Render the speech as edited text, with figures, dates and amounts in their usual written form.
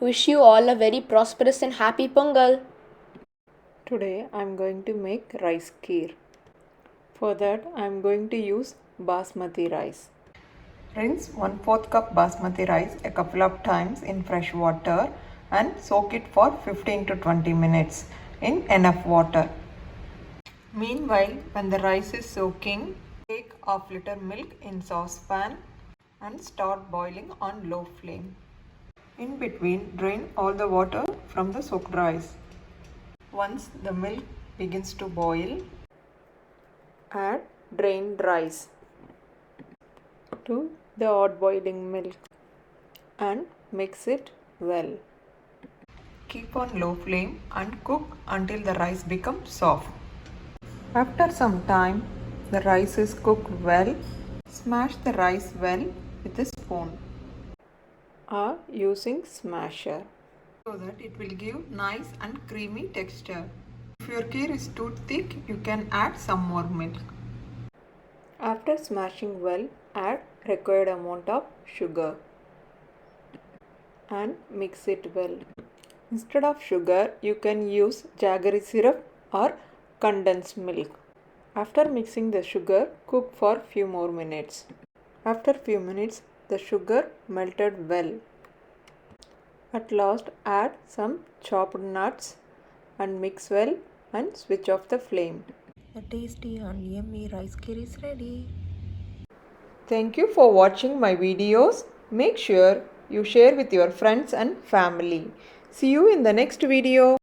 Wish you all a very prosperous and happy Pongal. Today I am going to make rice kheer. For that I am going to use basmati rice. Rinse 1/4 cup basmati rice a couple of times in fresh water and soak it for 15 to 20 minutes in enough water. Meanwhile, when the rice is soaking, take half liter milk in saucepan and start boiling on low flame. In between, drain all the water from the soaked rice. Once the milk begins to boil, add drained rice to the hot boiling milk and mix it well. Keep on low flame and cook until the rice becomes soft. After some time, the rice is cooked well. Smash the rice well with a spoon or using smasher so that it will give nice and creamy texture. If your kheer is too thick, you can add some more milk. After smashing well, add required amount of sugar and mix it well. Instead of sugar, you can use jaggery syrup or condensed milk. After mixing the sugar, cook for few more minutes. After few minutes, the sugar melted well. At last, add some chopped nuts and mix well and switch off the flame. The tasty and yummy rice kheer is ready. Thank you for watching my videos. Make sure you share with your friends and family. See you in the next video.